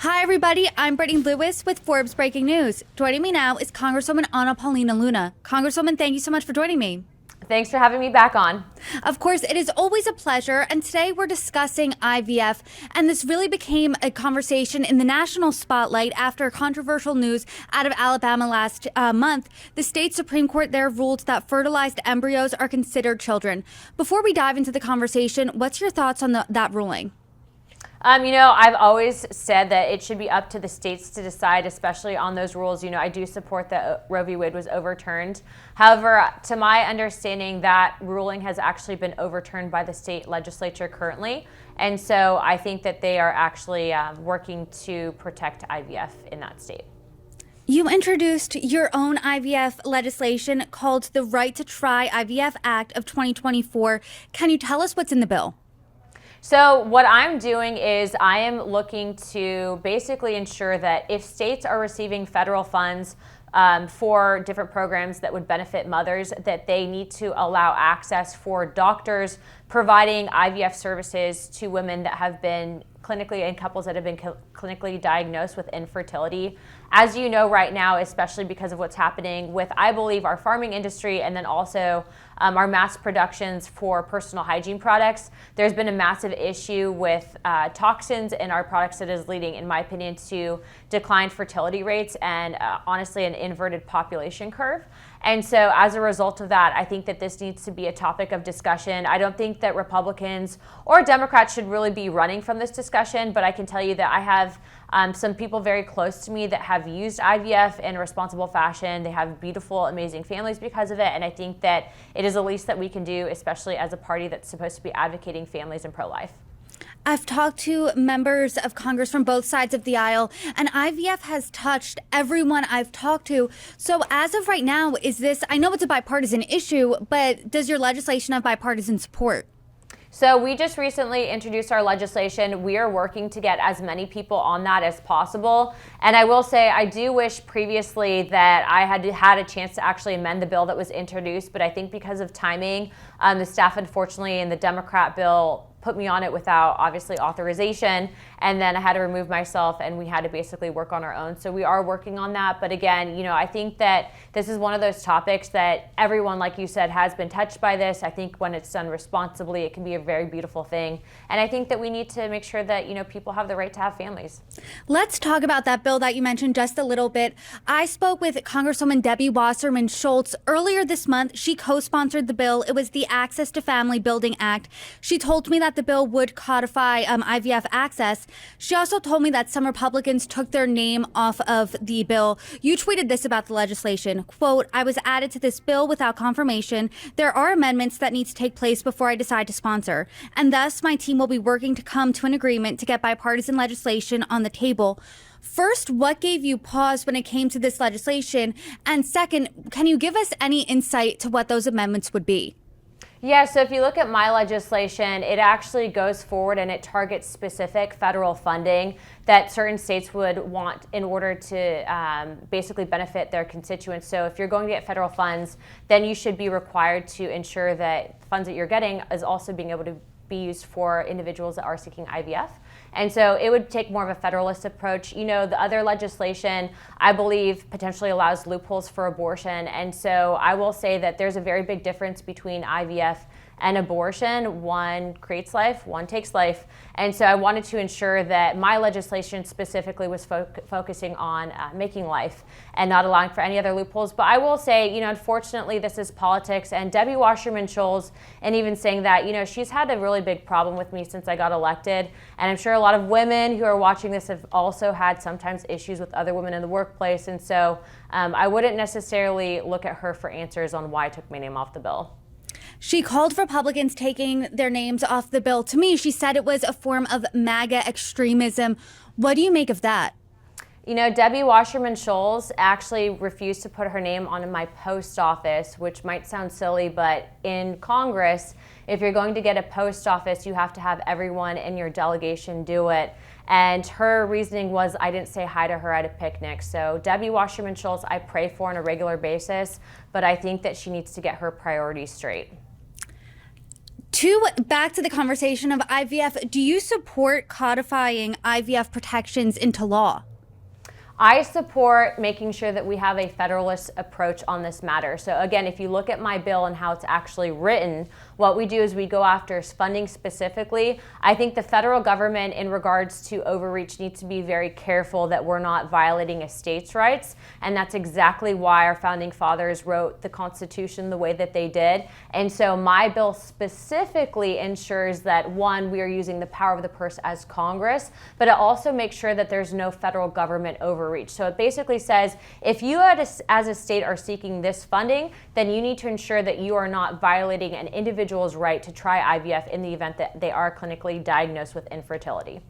Hi, everybody. I'm Brittany Lewis with Forbes Breaking News. Joining me now is Congresswoman Paulina Luna. Congresswoman, thank you so much for joining me. Thanks for having me back on. Of course, it is always a pleasure. And today we're discussing IVF. And this really became a conversation in the national spotlight after controversial news out of Alabama last month. The state Supreme Court there ruled that fertilized embryos are considered children. Before we dive into the conversation, what's your thoughts on that ruling? I've always said that it should be up to the states to decide, especially on those rules. I do support that Roe v. Wade was overturned. However, to my understanding, that ruling has actually been overturned by the state legislature currently. And so I think that they are actually working to protect IVF in that state. You introduced your own IVF legislation called the To Try IVF Act of 2024. Can you tell us what's in the bill? So what I'm doing is I am looking to basically ensure that if states are receiving federal funds for different programs that would benefit mothers, that they need to allow access for doctors providing IVF services to women that have been clinically and couples that have been clinically diagnosed with infertility. As you know right now, especially because of what's happening with, I believe, our farming industry and then also our mass productions for personal hygiene products, there's been a massive issue with toxins in our products that is leading, in my opinion, to declined fertility rates and honestly an inverted population curve. And so as a result of that, I think that this needs to be a topic of discussion. I don't think that Republicans or Democrats should really be running from this discussion, but I can tell you that I have some people very close to me that have used IVF in a responsible fashion. They have beautiful, amazing families because of it. And I think that it is the least that we can do, especially as a party that's supposed to be advocating families and pro-life. I've talked to members of Congress from both sides of the aisle, and IVF has touched everyone I've talked to. So as of right now, I know it's a bipartisan issue, but does your legislation have bipartisan support? So we just recently introduced our legislation. We are working to get as many people on that as possible. And I will say, I do wish previously that I had a chance to actually amend the bill that was introduced. But I think because of timing, the staff, unfortunately, in the Democrat bill put me on it without, obviously, authorization. And then I had to remove myself, and we had to basically work on our own. So we are working on that. But again, I think that this is one of those topics that everyone, like you said, has been touched by this. I think when it's done responsibly, it can be a very beautiful thing. And I think that we need to make sure that, people have the right to have families. Let's talk about that bill that you mentioned just a little bit. I spoke with Congresswoman Debbie Wasserman Schultz earlier this month. She co-sponsored the bill. It was the Access to Family Building Act. She told me that the bill would codify IVF access. She also told me that some Republicans took their name off of the bill. You tweeted this about the legislation, quote, "I was added to this bill without confirmation. There are amendments that need to take place before I decide to sponsor. And thus, my team will be working to come to an agreement to get bipartisan legislation on the table." First, what gave you pause when it came to this legislation? And second, can you give us any insight to what those amendments would be? Yeah, so if you look at my legislation, it actually goes forward and it targets specific federal funding that certain states would want in order to basically benefit their constituents. So if you're going to get federal funds, then you should be required to ensure that funds that you're getting is also being able to be used for individuals that are seeking IVF. And so it would take more of a federalist approach. The other legislation, I believe, potentially allows loopholes for abortion. And so I will say that there's a very big difference between IVF and abortion. One creates life, one takes life. And so I wanted to ensure that my legislation specifically was focusing on making life and not allowing for any other loopholes. But I will say, unfortunately, this is politics. And Debbie Wasserman Schultz, and even saying that, she's had a really big problem with me since I got elected. And I'm sure a lot of women who are watching this have also had sometimes issues with other women in the workplace. And so I wouldn't necessarily look at her for answers on why I took my name off the bill. She called Republicans taking their names off the bill. To me, she said it was a form of MAGA extremism. What do you make of that? Debbie Wasserman Schultz actually refused to put her name on my post office, which might sound silly, but in Congress, if you're going to get a post office, you have to have everyone in your delegation do it. And her reasoning was I didn't say hi to her at a picnic. So Debbie Wasserman Schultz, I pray for on a regular basis, but I think that she needs to get her priorities straight. Back to the conversation of IVF, do you support codifying IVF protections into law? I support making sure that we have a Federalist approach on this matter. So again, if you look at my bill and how it's actually written, what we do is we go after funding specifically. I think the federal government, in regards to overreach, needs to be very careful that we're not violating a state's rights. And that's exactly why our founding fathers wrote the Constitution the way that they did. And so my bill specifically ensures that, one, we are using the power of the purse as Congress, but it also makes sure that there's no federal government overreach. So it basically says, if you as a state are seeking this funding, then you need to ensure that you are not violating an individual's right to try IVF in the event that they are clinically diagnosed with infertility.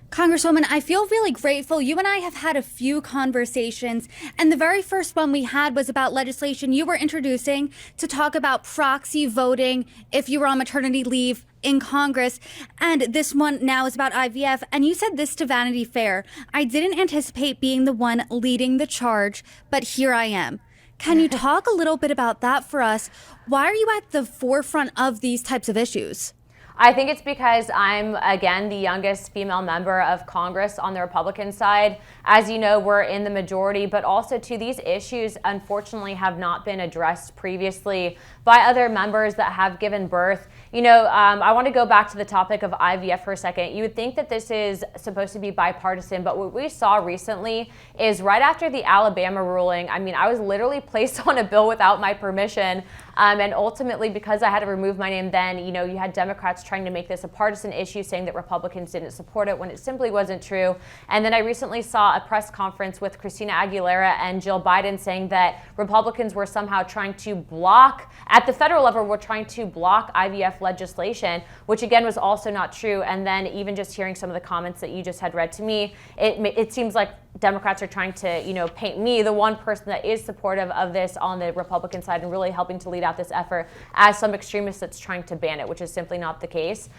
Congresswoman, I feel really grateful. You and I have had a few conversations, and the very first one we had was about legislation you were introducing to talk about proxy voting if you were on maternity leave in Congress. And this one now is about IVF. And you said this to Vanity Fair: I didn't anticipate being the one leading the charge, but here I am. Can you talk a little bit about that for us? Why are you at the forefront of these types of issues? I think it's because I'm, again, the youngest female member of Congress on the Republican side. As you know, we're in the majority, but also too, these issues unfortunately have not been addressed previously by other members that have given birth. You know, I want to go back to the topic of IVF for a second. You would think that this is supposed to be bipartisan, but what we saw recently is right after the Alabama ruling, I mean, I was literally placed on a bill without my permission. And ultimately, because I had to remove my name then, you know, you had Democrats trying to make this a partisan issue, saying that Republicans didn't support it when it simply wasn't true. And then I recently saw a press conference with Christina Aguilera and Jill Biden saying that Republicans were somehow trying to block, at the federal level, were trying to block IVF legislation, which again was also not true. And then even just hearing some of the comments that you just had read to me, it seems like Democrats are trying to, you know, paint me, the one person that is supportive of this on the Republican side and really helping to lead out this effort, as some extremist that's trying to ban it, which is simply not the case.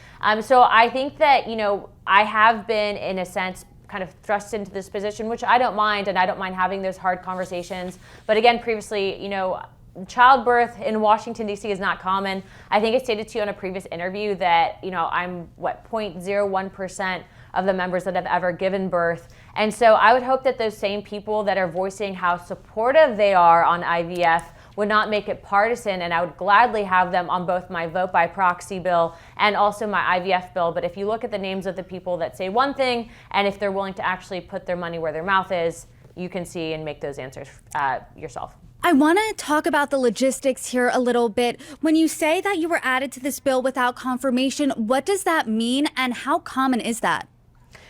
So I think that, you know, I have been, in a sense, kind of thrust into this position, which I don't mind, and I don't mind having those hard conversations. But again, previously, you know, childbirth in Washington, D.C. is not common. I think I stated to you on a previous interview that, you know, I'm, 0.01% of the members that have ever given birth. And so I would hope that those same people that are voicing how supportive they are on IVF would not make it partisan, and I would gladly have them on both my vote by proxy bill and also my IVF bill. But if you look at the names of the people that say one thing, and if they're willing to actually put their money where their mouth is, you can see and make those answers yourself. I want to talk about the logistics here a little bit. When you say that you were added to this bill without confirmation, what does that mean, and how common is that?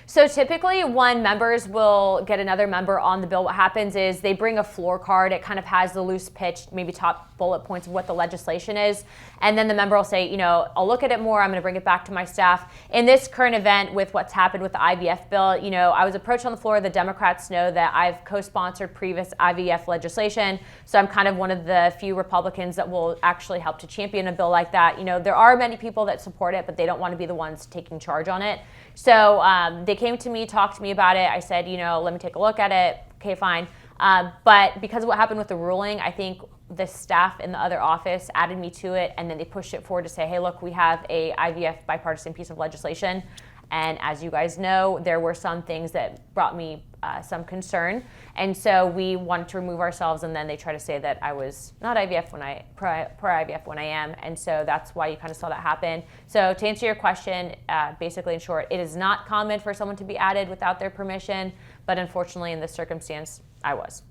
So typically when members will get another member on the bill, what happens is they bring a floor card. It kind of has the loose pitch, maybe top bullet points of what the legislation is. And then the member will say, you know, I'll look at it more. I'm going to bring it back to my staff. In this current event with what's happened with the IVF bill, you know, I was approached on the floor. The Democrats know that I've co-sponsored previous IVF legislation. So I'm kind of one of the few Republicans that will actually help to champion a bill like that. You know, there are many people that support it, but they don't want to be the ones taking charge on it. So they came to me, talked to me about it. I said, you know, let me take a look at it. Okay, fine. But because of what happened with the ruling, I think the staff in the other office added me to it, and then they pushed it forward to say, hey, look, we have a IVF bipartisan piece of legislation. And as you guys know, there were some things that brought me some concern. And so we wanted to remove ourselves, and then they try to say that I was not IVF when pro IVF when I am. And so that's why you kind of saw that happen. So to answer your question, basically in short, it is not common for someone to be added without their permission. But unfortunately, in this circumstance, I was.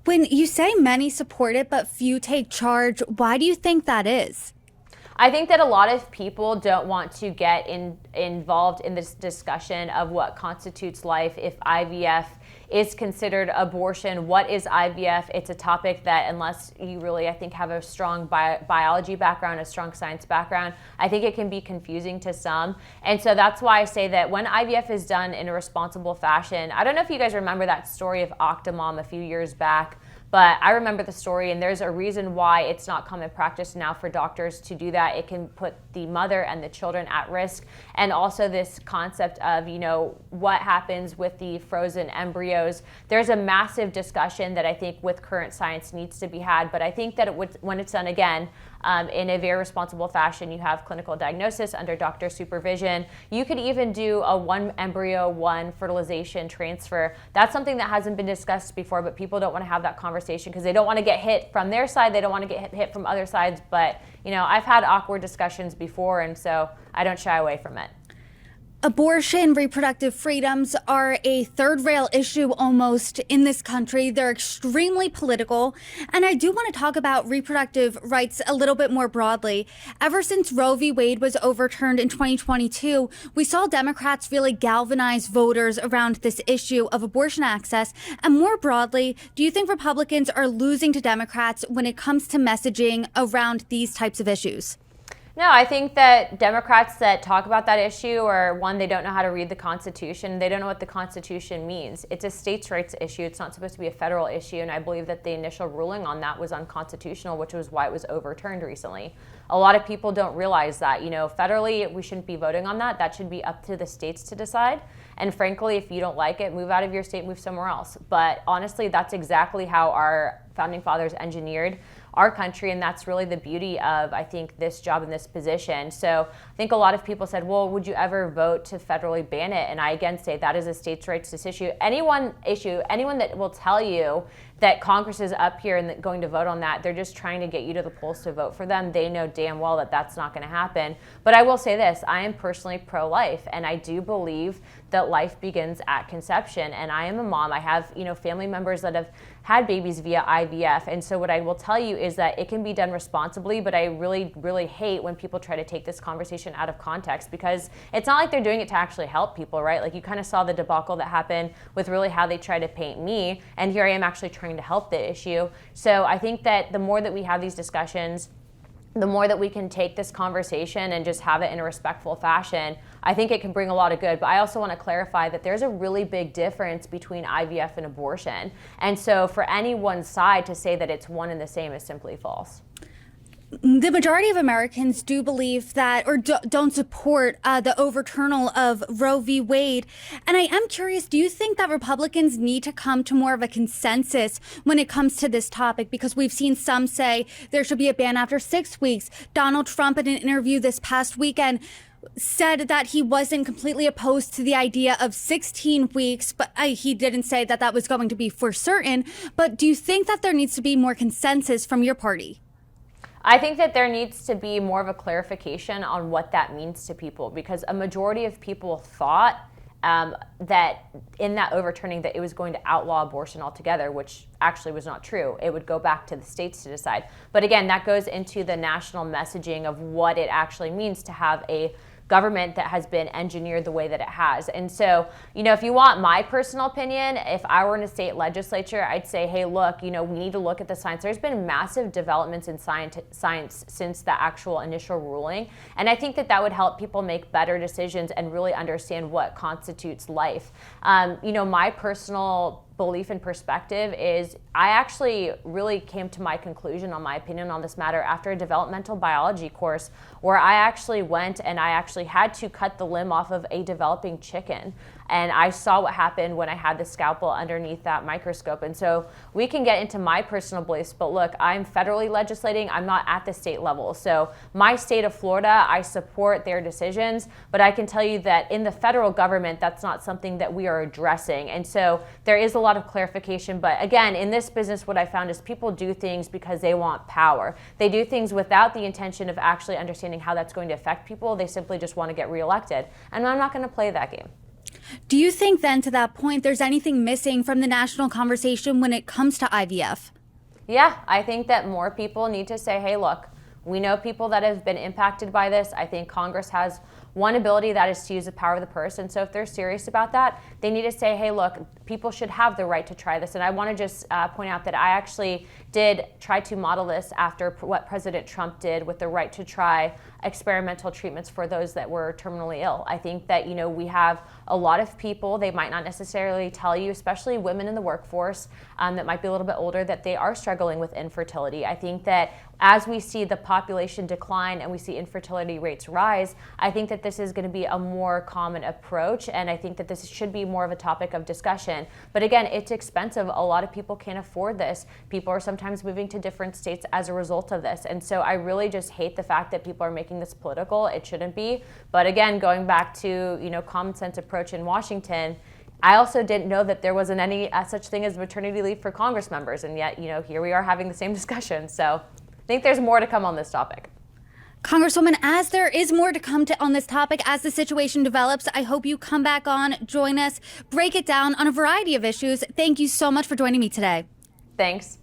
When you say many support it, but few take charge, why do you think that is? I think that a lot of people don't want to get involved in this discussion of what constitutes life, if IVF is considered abortion. What is IVF? It's a topic that, unless you really, I think, have a strong biology background, a strong science background, I think it can be confusing to some. And so that's why I say that when IVF is done in a responsible fashion, I don't know if you guys remember that story of Octomom a few years back, but I remember the story, and there's a reason why it's not common practice now for doctors to do that. It can put the mother and the children at risk. And also this concept of, you know, what happens with the frozen embryos. There's a massive discussion that I think with current science needs to be had. But I think that when it's done again, in a very responsible fashion. You have clinical diagnosis under doctor supervision. You could even do a one embryo, one fertilization transfer. That's something that hasn't been discussed before, but people don't want to have that conversation because they don't want to get hit from their side. They don't want to get hit from other sides. But, I've had awkward discussions before, and so I don't shy away from it. Abortion, reproductive freedoms are a third rail issue almost in this country. They're extremely political. And I do want to talk about reproductive rights a little bit more broadly. Ever since Roe v. Wade was overturned in 2022, we saw Democrats really galvanize voters around this issue of abortion access. And more broadly, do you think Republicans are losing to Democrats when it comes to messaging around these types of issues? No, I think that Democrats that talk about that issue are, one, they don't know how to read the Constitution. They don't know what the Constitution means. It's a states' rights issue. It's not supposed to be a federal issue. And I believe that the initial ruling on that was unconstitutional, which was why it was overturned recently. A lot of people don't realize that. Federally, we shouldn't be voting on that. That should be up to the states to decide. And frankly, if you don't like it, move out of your state, move somewhere else. But honestly, that's exactly how our founding fathers engineered our country, and that's really the beauty of, I think, this job and this position. So I think a lot of people said, well, would you ever vote to federally ban it? And I again say that is a states' rights issue. Anyone that will tell you that Congress is up here and going to vote on that, they're just trying to get you to the polls to vote for them. They know damn well that that's not going to happen. But I will say this, I am personally pro-life, and I do believe that life begins at conception. And I am a mom. I have, family members that have had babies via IVF. And so what I will tell you is that it can be done responsibly, but I really, really hate when people try to take this conversation out of context, because it's not like they're doing it to actually help people, right? Like, you kind of saw the debacle that happened with really how they try to paint me, and here I am actually trying to help the issue. So I think that the more that we have these discussions, the more that we can take this conversation and just have it in a respectful fashion, I think it can bring a lot of good. But I also want to clarify that there's a really big difference between IVF and abortion. And so for any one side to say that it's one and the same is simply false. The majority of Americans do believe that, or don't support the overturn of Roe v. Wade. And I am curious, do you think that Republicans need to come to more of a consensus when it comes to this topic? Because we've seen some say there should be a ban after 6 weeks. Donald Trump, in an interview this past weekend, said that he wasn't completely opposed to the idea of 16 weeks, but he didn't say that that was going to be for certain. But do you think that there needs to be more consensus from your party? I think that there needs to be more of a clarification on what that means to people, because a majority of people thought that in that overturning that it was going to outlaw abortion altogether, which actually was not true. It would go back to the states to decide. But again, that goes into the national messaging of what it actually means to have a government that has been engineered the way that it has. And so, if you want my personal opinion, if I were in a state legislature, I'd say, hey, look, we need to look at the science. There's been massive developments in science since the actual initial ruling. And I think that would help people make better decisions and really understand what constitutes life. My personal belief and perspective is I actually really came to my conclusion on my opinion on this matter after a developmental biology course where I actually went and I actually had to cut the limb off of a developing chicken. And I saw what happened when I had the scalpel underneath that microscope. And so we can get into my personal beliefs, but look, I'm federally legislating. I'm not at the state level. So my state of Florida, I support their decisions, but I can tell you that in the federal government, that's not something that we are addressing. And so there is a lot of clarification. But again, in this business, what I found is people do things because they want power. They do things without the intention of actually understanding how that's going to affect people. They simply just want to get reelected. And I'm not going to play that game. Do you think then, to that point, there's anything missing from the national conversation when it comes to IVF? Yeah, I think that more people need to say, hey, look, we know people that have been impacted by this. I think Congress has one ability, that is to use the power of the purse. And so if they're serious about that, they need to say, hey, look, people should have the right to try this. And I want to just point out that I actually did try to model this after what President Trump did with the right to try experimental treatments for those that were terminally ill. I think that, we have a lot of people, they might not necessarily tell you, especially women in the workforce that might be a little bit older, that they are struggling with infertility. I think that as we see the population decline and we see infertility rates rise, I think that this is going to be a more common approach, and I think that this should be more of a topic of discussion. But again, it's expensive. A lot of people can't afford this. People are sometimes moving to different states as a result of this. And so I really just hate the fact that people are making this political. It shouldn't be. But again, going back to, common sense approach in Washington, I also didn't know that there wasn't any such thing as maternity leave for Congress members. And yet, here we are having the same discussion. So I think there's more to come on this topic. Congresswoman, as there is more to come on this topic, as the situation develops, I hope you come back on, join us, break it down on a variety of issues. Thank you so much for joining me today. Thanks.